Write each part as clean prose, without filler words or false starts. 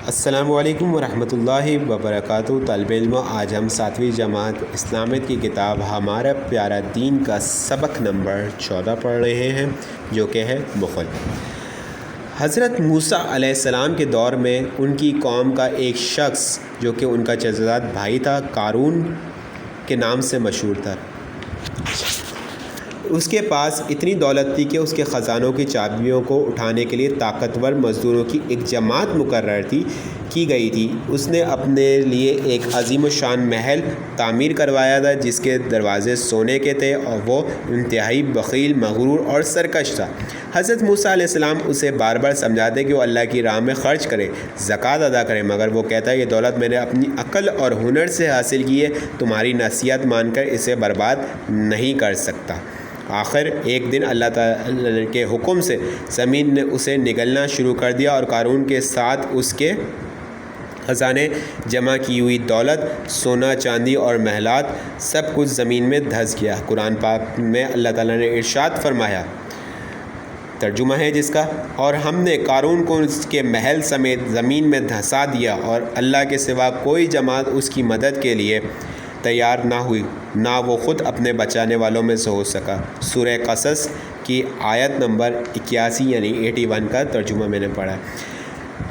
السلام علیکم ورحمۃ اللہ وبرکاتہ۔ طالب علم، آج ہم 7ویں جماعت اسلامیت کی کتاب ہمارا پیارا دین کا سبق نمبر 14 پڑھ رہے ہیں، جو کہ ہے بخل۔ حضرت موسیٰ علیہ السلام کے دور میں ان کی قوم کا ایک شخص جو کہ ان کا چچزاد بھائی تھا، قارون کے نام سے مشہور تھا۔ اس کے پاس اتنی دولت تھی کہ اس کے خزانوں کی چابیوں کو اٹھانے کے لیے طاقتور مزدوروں کی ایک جماعت مقرر کی گئی تھی۔ اس نے اپنے لیے ایک عظیم الشان محل تعمیر کروایا تھا جس کے دروازے سونے کے تھے، اور وہ انتہائی بخیل، مغرور اور سرکش تھا۔ حضرت موسیٰ علیہ السلام اسے بار بار سمجھاتے کہ وہ اللہ کی راہ میں خرچ کرے، زکوٰۃ ادا کرے، مگر وہ کہتا ہے یہ دولت میں نے اپنی عقل اور ہنر سے حاصل کی ہے، تمہاری نصیحت مان کر اسے برباد نہیں کر سکتا۔ آخر ایک دن اللہ تعالی کے حکم سے زمین نے اسے نگلنا شروع کر دیا، اور قارون کے ساتھ اس کے خزانے جمع کی ہوئی دولت، سونا چاندی اور محلات، سب کچھ زمین میں دھس گیا۔ قرآن پاک میں اللہ تعالیٰ نے ارشاد فرمایا، ترجمہ ہے جس کا، اور ہم نے قارون کو اس کے محل سمیت زمین میں دھسا دیا، اور اللہ کے سوا کوئی جماعت اس کی مدد کے لیے تیار نہ ہوئی، نہ وہ خود اپنے بچانے والوں میں سے ہو سکا۔ سورہ قصص کی آیت نمبر 81 یعنی 81 کا ترجمہ میں نے پڑھا ہے۔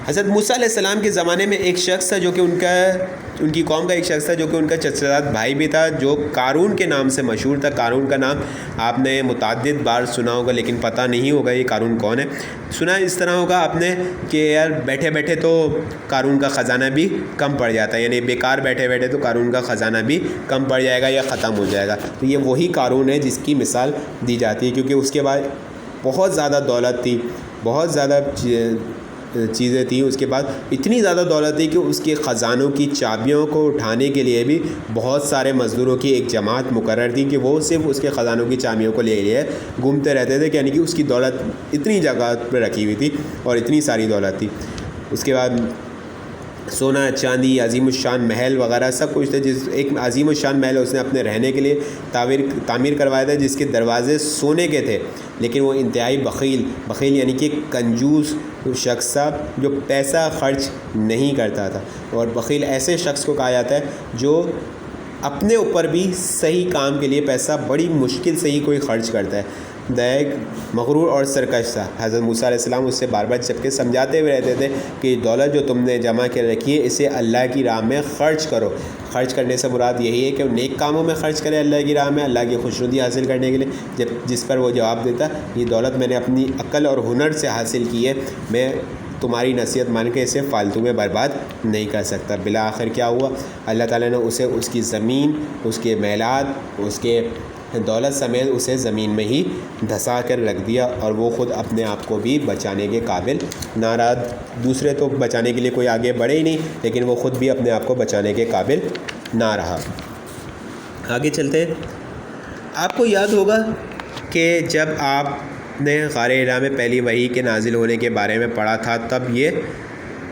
حضرت موسیٰ علیہ السلام کے زمانے میں ایک شخص تھا جو کہ ان کی قوم کا ایک شخص تھا جو کہ ان کا چچزاد بھائی بھی تھا، جو قارون کے نام سے مشہور تھا۔ قارون کا نام آپ نے متعدد بار سنا ہوگا، لیکن پتہ نہیں ہوگا یہ قارون کون ہے۔ سنا اس طرح ہوگا آپ نے کہ یار بیٹھے بیٹھے تو قارون کا خزانہ بھی کم پڑ جاتا ہے، یعنی بیکار بیٹھے بیٹھے تو قارون کا خزانہ بھی کم پڑ جائے گا یا ختم ہو جائے گا۔ تو یہ وہی قارون ہے جس کی مثال دی جاتی ہے، کیونکہ اس کے بعد بہت زیادہ دولت تھی، بہت زیادہ چیزیں تھیں۔ اس کے بعد اتنی زیادہ دولت تھی کہ اس کے خزانوں کی چابیوں کو اٹھانے کے لیے بھی بہت سارے مزدوروں کی ایک جماعت مقرر تھی کہ وہ صرف اس کے خزانوں کی چابیوں کو لے لیے گھومتے رہتے تھے، یعنی کہ اس کی دولت اتنی جگہ پہ رکھی ہوئی تھی اور اتنی ساری دولت تھی۔ اس کے بعد سونا چاندی، عظیم الشان محل وغیرہ سب کچھ تھا۔ ایک عظیم الشان محل اس نے اپنے رہنے کے لیے تعمیر کروایا تھا جس کے دروازے سونے کے تھے، لیکن وہ انتہائی بخیل یعنی کہ کنجوس شخص تھا جو پیسہ خرچ نہیں کرتا تھا۔ اور بخیل ایسے شخص کو کہا جاتا ہے جو اپنے اوپر بھی صحیح کام کے لیے پیسہ بڑی مشکل سے ہی کوئی خرچ کرتا ہے۔ دیکھ مغرور اور سرکش تھا۔ حضرت موسیٰ علیہ السلام اس سے بار بار جبکہ سمجھاتے ہوئے رہتے تھے کہ دولت جو تم نے جمع کر رکھی ہے اسے اللہ کی راہ میں خرچ کرو۔ خرچ کرنے سے مراد یہی ہے کہ وہ نیک کاموں میں خرچ کرے اللہ کی راہ میں، اللہ کی خوشنودی حاصل کرنے کے لیے۔ جس پر وہ جواب دیتا، یہ دولت میں نے اپنی عقل اور ہنر سے حاصل کی ہے، میں تمہاری نصیحت مان کے اسے فالتو میں برباد نہیں کر سکتا۔ بالآخر کیا ہوا؟ اللہ تعالیٰ نے اسے اس کی زمین، اس کے محلات، اس کے دولت سمیت اسے زمین میں ہی دھسا کر رکھ دیا، اور وہ خود اپنے آپ کو بھی بچانے کے قابل نہ رہا۔ دوسرے تو بچانے کے لیے کوئی آگے بڑھے ہی نہیں، لیکن وہ خود بھی اپنے آپ کو بچانے کے قابل نہ رہا۔ آگے چلتے ہیں۔ آپ کو یاد ہوگا کہ جب آپ نے غار حرا میں پہلی وحی کے نازل ہونے کے بارے میں پڑھا تھا، تب یہ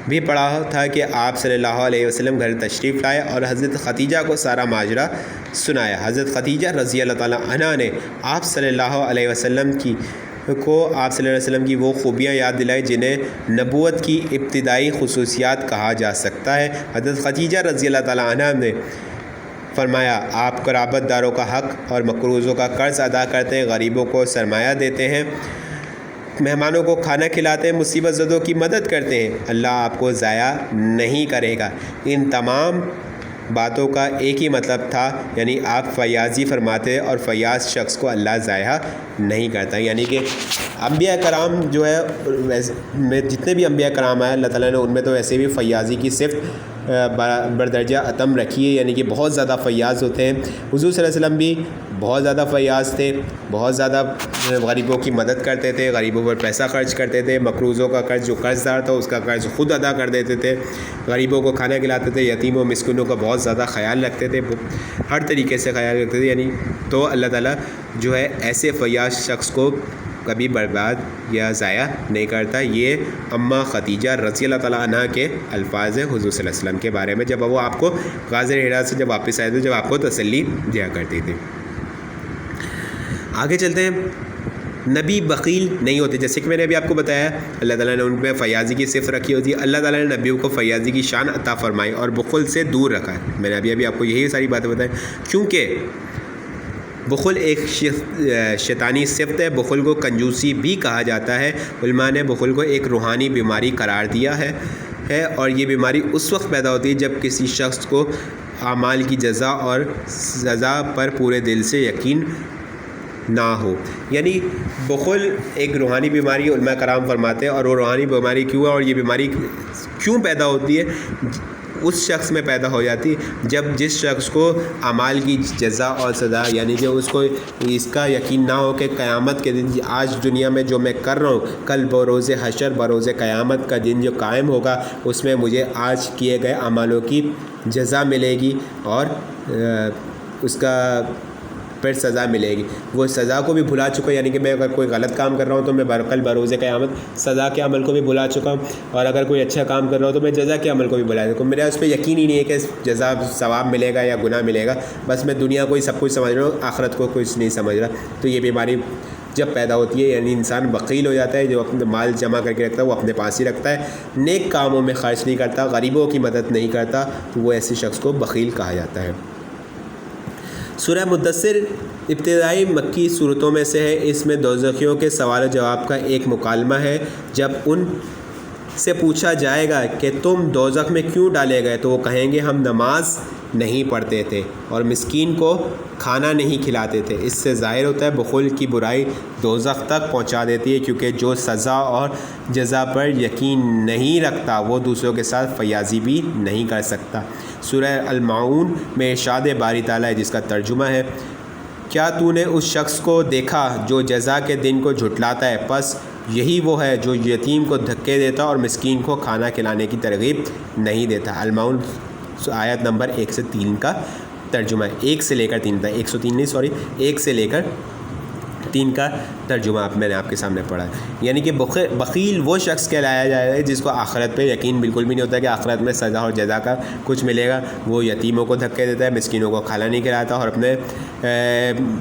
بھی پڑھا تھا کہ آپ صلی اللہ علیہ وسلم گھر تشریف لائے اور حضرت خدیجہ کو سارا ماجرا سنایا۔ حضرت خدیجہ رضی اللہ تعالیٰ عنہا نے آپ صلی اللہ علیہ وسلم کی وہ خوبیاں یاد دلائی جنہیں نبوت کی ابتدائی خصوصیات کہا جا سکتا ہے۔ حضرت خدیجہ رضی اللہ تعالیٰ عنہا نے فرمایا، آپ قرابت داروں کا حق اور مقروضوں کا قرض ادا کرتے ہیں، غریبوں کو سرمایہ دیتے ہیں، مہمانوں کو کھانا کھلاتے ہیں، مصیبت زدوں کی مدد کرتے ہیں، اللہ آپ کو ضائع نہیں کرے گا۔ ان تمام باتوں کا ایک ہی مطلب تھا، یعنی آپ فیاضی فرماتے ہیں، اور فیاض شخص کو اللہ ضائع نہیں کرتا۔ یعنی کہ انبیاء کرام جو ہے جتنے بھی انبیاء کرام آئے اللہ تعالیٰ نے ان میں تو ویسے بھی فیاضی کی صفت بردرجہ عتم رکھی ہے، یعنی کہ بہت زیادہ فیاض ہوتے ہیں۔ حضور صلی اللہ علیہ وسلم بھی بہت زیادہ فیاض تھے، بہت زیادہ غریبوں کی مدد کرتے تھے، غریبوں پر پیسہ خرچ کرتے تھے، مقروضوں کا قرض جو قرض دار تھا اس کا قرض خود ادا کر دیتے تھے، غریبوں کو کھانا کھلاتے تھے، یتیموں مسکینوں کا بہت زیادہ خیال رکھتے تھے، ہر طریقے سے خیال رکھتے تھے۔ یعنی تو اللہ تعالیٰ جو ہے ایسے فیاض شخص کو کبھی برباد یا ضائع نہیں کرتا۔ یہ اماں خدیجہ رضی اللہ تعالیٰ عنہ کے الفاظ ہیں حضور صلی اللہ علیہ وسلم کے بارے میں، جب وہ آپ کو غار حرا سے جب واپس آئے تھے، جب آپ کو تسلی دیا کرتی تھی۔ آگے چلتے ہیں۔ نبی بخیل نہیں ہوتے، جیسے کہ میں نے ابھی آپ کو بتایا اللہ تعالیٰ نے ان میں فیاضی کی صفت رکھی ہوتی ہے، اللہ تعالیٰ نے نبیوں کو فیاضی کی شان عطا فرمائی اور بخل سے دور رکھا ہے۔ میں نے ابھی آپ کو یہی ساری باتیں بتائیں، کیونکہ بخل ایک شیطانی صفت ہے۔ بخل کو کنجوسی بھی کہا جاتا ہے۔ علماء نے بخل کو ایک روحانی بیماری قرار دیا ہے اور یہ بیماری اس وقت پیدا ہوتی ہے جب کسی شخص کو اعمال کی جزا اور سزا پر پورے دل سے یقین نہ ہو۔ یعنی بخل ایک روحانی بیماری علماء کرام فرماتے ہیں، اور وہ روحانی بیماری کیوں ہے اور یہ بیماری کیوں پیدا ہوتی ہے؟ اس شخص میں پیدا ہو جاتی ہے جب جس شخص کو اعمال کی جزا اور سزا، یعنی کہ اس کو اس کا یقین نہ ہو کہ قیامت کے دن آج دنیا میں جو میں کر رہا ہوں کل بروز حشر بروز قیامت کا دن جو قائم ہوگا اس میں مجھے آج کیے گئے اعمالوں کی جزا ملے گی اور اس کا پھر سزا ملے گی۔ وہ سزا کو بھی بھلا چکا، یعنی کہ میں اگر کوئی غلط کام کر رہا ہوں تو میں کل بروز قیامت سزا کے عمل کو بھی بھلا چکا ہوں، اور اگر کوئی اچھا کام کر رہا ہوں تو میں جزا کے عمل کو بھی بھلا چکا ہوں۔ میرا اس پہ یقین ہی نہیں ہے کہ جزا ثواب ملے گا یا گناہ ملے گا، بس میں دنیا کو ہی سب کچھ سمجھ رہا ہوں، آخرت کو کچھ نہیں سمجھ رہا۔ تو یہ بیماری جب پیدا ہوتی ہے یعنی انسان بخیل ہو جاتا ہے، جو اپنے مال جمع کر کے رکھتا ہے وہ اپنے پاس ہی رکھتا ہے، نیک کاموں میں خرچ نہیں کرتا، غریبوں کی مدد نہیں کرتا، تو وہ ایسے شخص کو بخیل کہا جاتا ہے۔ سورہ مدثر ابتدائی مکی صورتوں میں سے ہے۔ اس میں دوزخیوں کے سوال و جواب کا ایک مکالمہ ہے۔ جب ان سے پوچھا جائے گا کہ تم دوزخ میں کیوں ڈالے گئے تو وہ کہیں گے ہم نماز نہیں پڑھتے تھے اور مسکین کو کھانا نہیں کھلاتے تھے۔ اس سے ظاہر ہوتا ہے بخل کی برائی دوزخ تک پہنچا دیتی ہے، کیونکہ جو سزا اور جزا پر یقین نہیں رکھتا وہ دوسروں کے ساتھ فیاضی بھی نہیں کر سکتا۔ سورہ المعون میں ارشاد باری تعالیٰ ہے جس کا ترجمہ ہے، کیا تو نے اس شخص کو دیکھا جو جزا کے دن کو جھٹلاتا ہے؟ پس یہی وہ ہے جو یتیم کو دھکے دیتا اور مسکین کو کھانا کھلانے کی ترغیب نہیں دیتا۔ المعون آیت نمبر 1 سے 3 کا ترجمہ ہے، 1 سے لے کر 3 تک، 103 نہیں سوری 1 سے لے کر 3 کا ترجمہ میں نے آپ کے سامنے پڑھا ہے۔ یعنی کہ بخیل وہ شخص کہلایا جائے گا جس کو آخرت پہ یقین بالکل بھی نہیں ہوتا کہ آخرت میں سزا اور جزا کا کچھ ملے گا۔ وہ یتیموں کو دھکے دیتا ہے، مسکینوں کو کھانا نہیں کھلاتا اور اپنے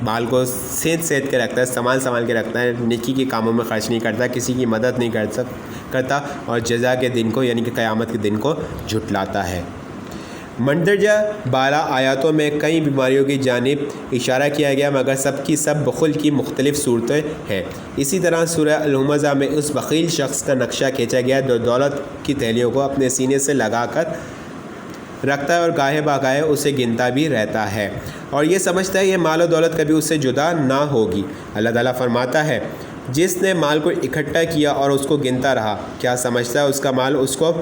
مال کو سینت کے رکھتا ہے، سنبھال کے رکھتا ہے، نیکی کے کاموں میں خرچ نہیں کرتا، کسی کی مدد نہیں کرتا اور جزا کے دن کو یعنی کہ قیامت کے دن کو جھٹلاتا ہے۔ مندرجہ بالا آیاتوں میں کئی بیماریوں کی جانب اشارہ کیا گیا، مگر سب کی سب بخل کی مختلف صورتیں ہیں۔ اسی طرح سورہ الہمزہ میں اس بخیل شخص کا نقشہ کھینچا گیا جو دولت کی تھیلیوں کو اپنے سینے سے لگا کر رکھتا ہے اور گاہے بگاہے اسے گنتا بھی رہتا ہے اور یہ سمجھتا ہے یہ مال و دولت کبھی اس سے جدا نہ ہوگی۔ اللہ تعالیٰ فرماتا ہے، جس نے مال کو اکٹھا کیا اور اس کو گنتا رہا، کیا سمجھتا ہے اس کا مال اس کو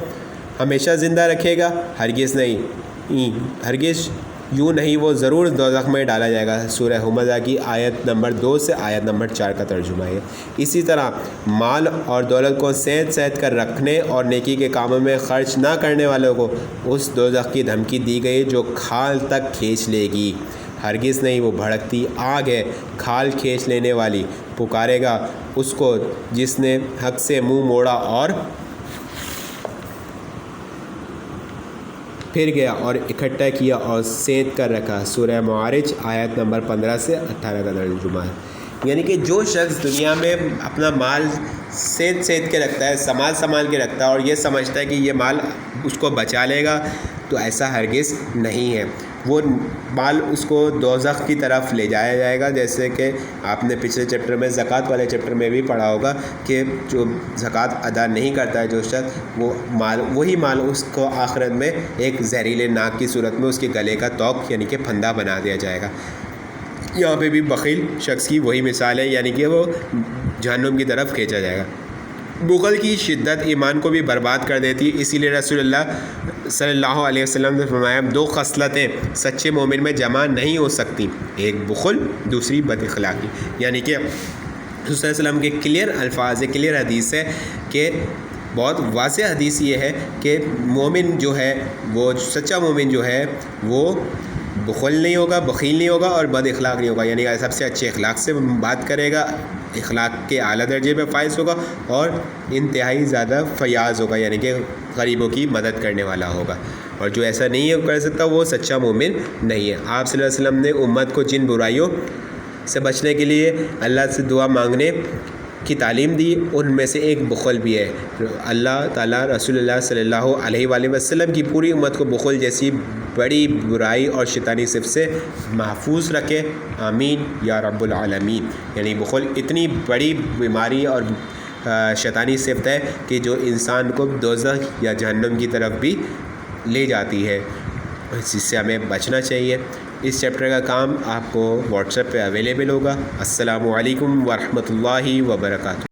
ہمیشہ زندہ رکھے گا؟ ہرگز نہیں، ہرگز یوں نہیں، وہ ضرور دوزخ میں ڈالا جائے گا۔ سورہ ہمزہ کی آیت نمبر 2 سے آیت نمبر 4 کا ترجمہ ہے۔ اسی طرح مال اور دولت کو سینت کر رکھنے اور نیکی کے کاموں میں خرچ نہ کرنے والوں کو اس دوزخ کی دھمکی دی گئی جو کھال تک کھینچ لے گی۔ ہرگز نہیں، وہ بھڑکتی آگ ہے، کھال کھینچ لینے والی۔ پکارے گا اس کو جس نے حق سے منہ موڑا اور پھر گیا اور اکٹھا کیا اور سینت کر رکھا۔ سورہ معارج آیت نمبر 15 سے 18 کا ترجمہ ہے۔ یعنی کہ جو شخص دنیا میں اپنا مال سینت کے رکھتا ہے، سنبھال کے رکھتا ہے اور یہ سمجھتا ہے کہ یہ مال اس کو بچا لے گا، تو ایسا ہرگز نہیں ہے۔ وہ مال اس کو دوزخ کی طرف لے جایا جائے گا، جیسے کہ آپ نے پچھلے چیپٹر میں زکوٰۃ والے چیپٹر میں بھی پڑھا ہوگا کہ جو زکوٰۃ ادا نہیں کرتا ہے جو شخص، وہی مال اس کو آخرت میں ایک زہریلے ناگ کی صورت میں اس کے گلے کا توق یعنی کہ پھندا بنا دیا جائے گا۔ یہاں پہ بھی بخیل شخص کی وہی مثال ہے، یعنی کہ وہ جہنم کی طرف کھینچا جائے گا۔ بخل کی شدت ایمان کو بھی برباد کر دیتی ہے، اسی لیے رسول اللہ صلی اللہ علیہ وسلم نے فرمایا 2 خصلتیں سچے مومن میں جمع نہیں ہو سکتی، ایک بخل، دوسری بد اخلاقی۔ یعنی کہ رسول صلی اللہ علیہ وسلم کے کلیئر الفاظ ہے، کلیئر حدیث ہے کہ بہت واضح حدیث یہ ہے کہ مومن جو ہے وہ سچا مومن جو ہے وہ بخل نہیں ہوگا، بخیل نہیں ہوگا اور بد اخلاق نہیں ہوگا، یعنی سب سے اچھے اخلاق سے بات کرے گا، اخلاق کے اعلیٰ درجے پہ فائز ہوگا اور انتہائی زیادہ فیاض ہوگا، یعنی کہ غریبوں کی مدد کرنے والا ہوگا، اور جو ایسا نہیں کر سکتا وہ سچا مومن نہیں ہے۔ آپ صلی اللہ علیہ وسلم نے امت کو جن برائیوں سے بچنے کے لیے اللہ سے دعا مانگنے کی تعلیم دی، ان میں سے ایک بخل بھی ہے۔ اللہ تعالیٰ رسول اللہ صلی اللہ علیہ وآلہ وسلم کی پوری امت کو بخل جیسی بڑی برائی اور شیطانی صفت سے محفوظ رکھے، آمین یا رب العالمین۔ یعنی بخل اتنی بڑی بیماری اور شیطانی صفت ہے کہ جو انسان کو دوزخ یا جہنم کی طرف بھی لے جاتی ہے، جس سے ہمیں بچنا چاہیے۔ اس چیپٹر کا کام آپ کو واٹس ایپ پہ اویلیبل ہوگا۔ السلام علیکم ورحمۃ اللہ وبرکاتہ۔